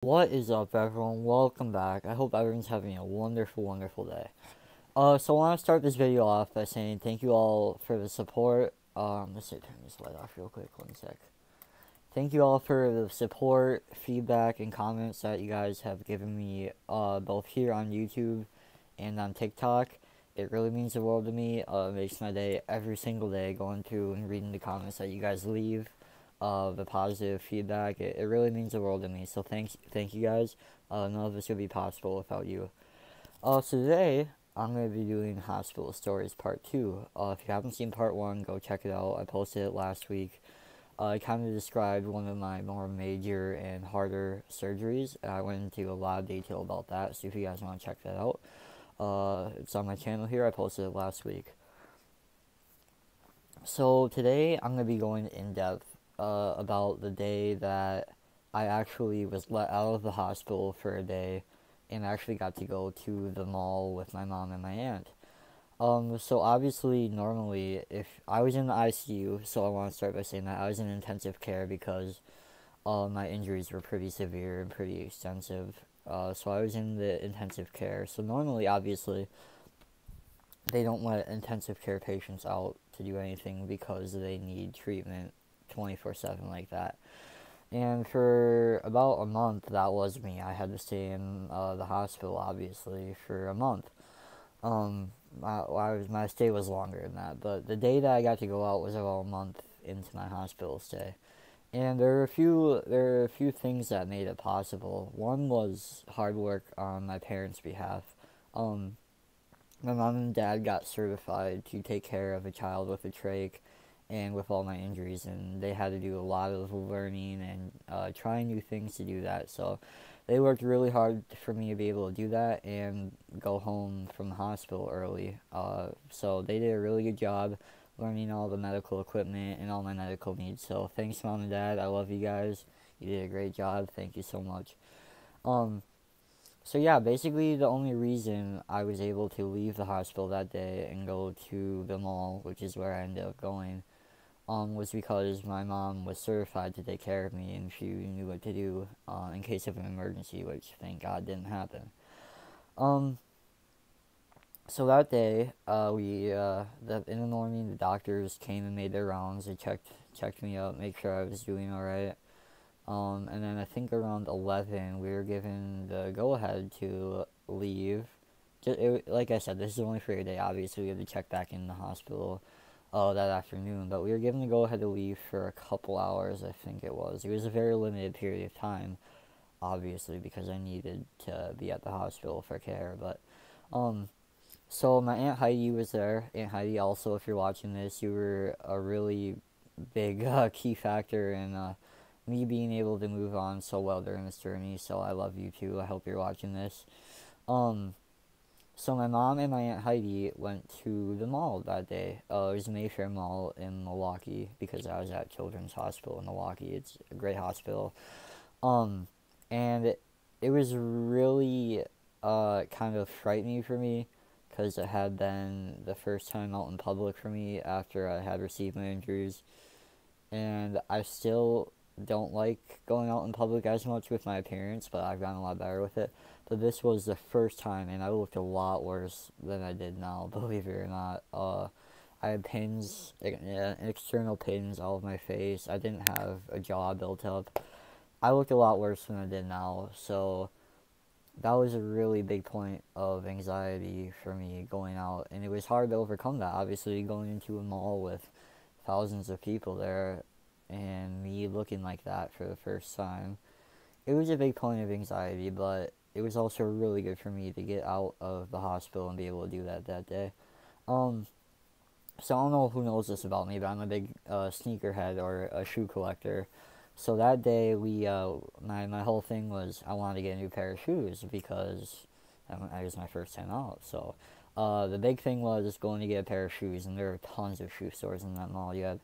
What is up, everyone? Welcome back. I hope everyone's having a wonderful, wonderful day. So I want to start this video off by saying thank you all for the support. Let's see, turn this light off real quick. One sec. Thank you all for the support, feedback, and comments that you guys have given me, both here on YouTube and on TikTok. It really means the world to me. It makes my day every single day going through and reading the comments that you guys leave, the positive feedback. It really means the world to me. So thank you guys. None of this would be possible without you. So today I'm gonna be doing Hospital Stories Part 2. If you haven't seen Part 1, go check it out. I posted it last week. I kind of described one of my more major and harder surgeries. I went into a lot of detail about that, so if you guys want to check that out, it's on my channel here. I posted it last week. So today I'm going to be going in depth about the day that I actually was let out of the hospital for a day and actually got to go to the mall with my mom and my aunt. So obviously, normally, if I was in the ICU, so I want to start by saying that I was in intensive care because my injuries were pretty severe and pretty extensive. So I was in the intensive care. So normally, obviously, they don't let intensive care patients out to do anything because they need treatment 24/7 like that. And for about a month, that was me. I had to stay in the hospital, obviously, for a month. My stay was longer than that, but the day that I got to go out was about a month into my hospital stay, and there are a few things that made it possible. One was hard work on my parents' behalf. Um, my mom and dad got certified to take care of a child with a trach and with all my injuries, and they had to do a lot of learning and trying new things to do that. So they worked really hard for me to be able to do that and go home from the hospital early. So they did a really good job learning all the medical equipment and all my medical needs. So thanks, mom and dad. I love you guys. You did a great job. Thank you so much. Um, so yeah, basically the only reason I was able to leave the hospital that day and go to the mall, which is where I ended up going, was because my mom was certified to take care of me and she knew what to do in case of an emergency, which thank God didn't happen. Um, so that day, in the morning the doctors came and made their rounds. They checked me out, make sure I was doing all right. And then I think around 11, we were given the go ahead to leave. Like I said, this is only for a day. Obviously, we had to check back in the hospital that afternoon, but we were given the go ahead to leave for a couple hours, I think it was. It was a very limited period of time, obviously, because I needed to be at the hospital for care. But, so my Aunt Heidi was there. Aunt Heidi, also, if you're watching this, you were a really big key factor in me being able to move on so well during this journey. So I love you too. I hope you're watching this. Um, so my mom and my Aunt Heidi went to the mall that day. It was Mayfair Mall in Milwaukee because I was at Children's Hospital in Milwaukee. It's a great hospital. Um, and it was really kind of frightening for me because it had been the first time out in public for me after I had received my injuries, and I still don't like going out in public as much with my appearance, but I've gotten a lot better with it. But this was the first time, and I looked a lot worse than I did now, believe it or not. I had pins, external pins all over my face. I didn't have a jaw built up. I looked a lot worse than I did now, so that was a really big point of anxiety for me going out, and it was hard to overcome that. Obviously, going into a mall with thousands of people there and me looking like that for the first time, it was a big point of anxiety, but it was also really good for me to get out of the hospital and be able to do that day. Um, so I don't know who knows this about me, but I'm a big sneakerhead or a shoe collector. So that day, my whole thing was I wanted to get a new pair of shoes because it was my first time out. So the big thing was going to get a pair of shoes, and there are tons of shoe stores in that mall. You have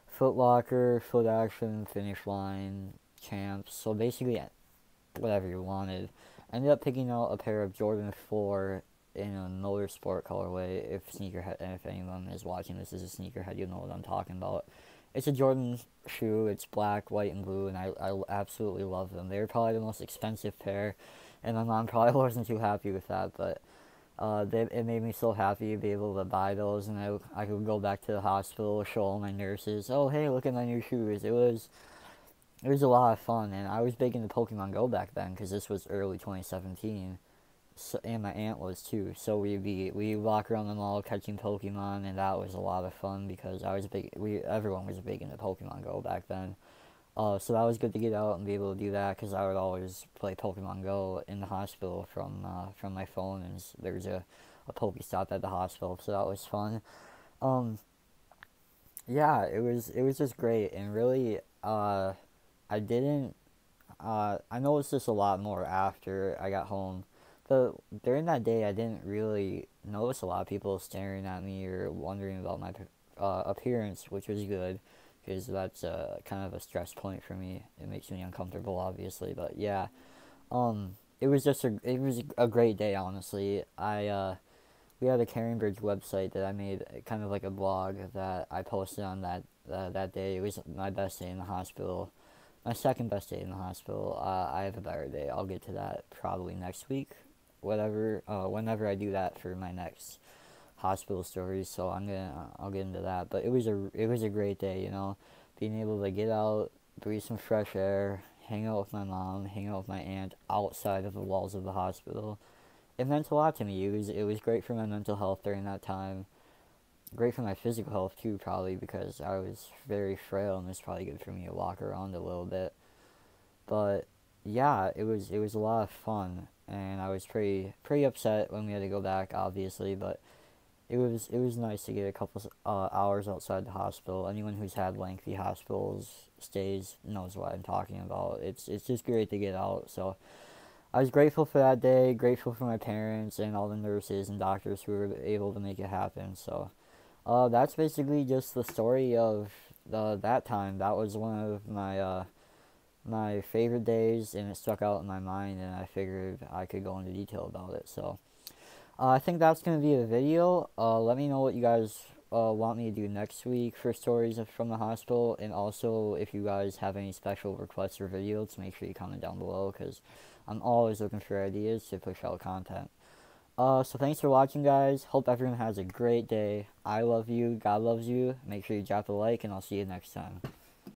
Foot Locker, Foot Action, Finish Line, Champs. So basically, whatever you wanted. I ended up picking out a pair of Jordan 4 in a motorsport colorway. If anyone is watching this as a sneakerhead, you'll know what I'm talking about. It's a Jordan shoe. It's black, white, and blue, and I absolutely love them. They're probably the most expensive pair, and my mom probably wasn't too happy with that, but it made me so happy to be able to buy those, and I could go back to the hospital, show all my nurses, oh hey, look at my new shoes. It was a lot of fun, and I was big into Pokemon Go back then because this was early 2017. So, and my aunt was too. So we walk around the mall catching Pokemon, and that was a lot of fun because I was big. Everyone was big into Pokemon Go back then. So that was good to get out and be able to do that because I would always play Pokemon Go in the hospital from my phone, and there's a Pokestop at the hospital, so that was fun. Um, yeah, it was just great, and really, I didn't. I noticed this a lot more after I got home. But during that day, I didn't really notice a lot of people staring at me or wondering about my appearance, which was good because that's kind of a stress point for me. It makes me uncomfortable, obviously. But yeah, it was a great day, honestly. We had a Caringbridge website that I made, kind of like a blog that I posted on that day. It was my best day in the hospital, my second best day in the hospital. I have a better day. I'll get to that probably next week, whenever I do that for my next hospital stories. So I'll get into that. But it was a great day, being able to get out, breathe some fresh air, hang out with my mom, hang out with my aunt outside of the walls of the hospital. It meant a lot to me. It was great for my mental health during that time. Great for my physical health too, probably because I was very frail, and it's probably good for me to walk around a little bit. But yeah, it was a lot of fun, and I was pretty upset when we had to go back, obviously. But it was nice to get a couple hours outside the hospital. Anyone who's had lengthy hospitals stays knows what I'm talking about. It's just great to get out. So I was grateful for that day, grateful for my parents and all the nurses and doctors who were able to make it happen. So that's basically just the story of that time. That was one of my favorite days, and it stuck out in my mind, and I figured I could go into detail about it. So I think that's going to be the video. Let me know what you guys want me to do next week for stories from the hospital, and also if you guys have any special requests for videos, make sure you comment down below because I'm always looking for ideas to push out content. So thanks for watching, guys. Hope everyone has a great day. I love you. God loves you. Make sure you drop a like, and I'll see you next time.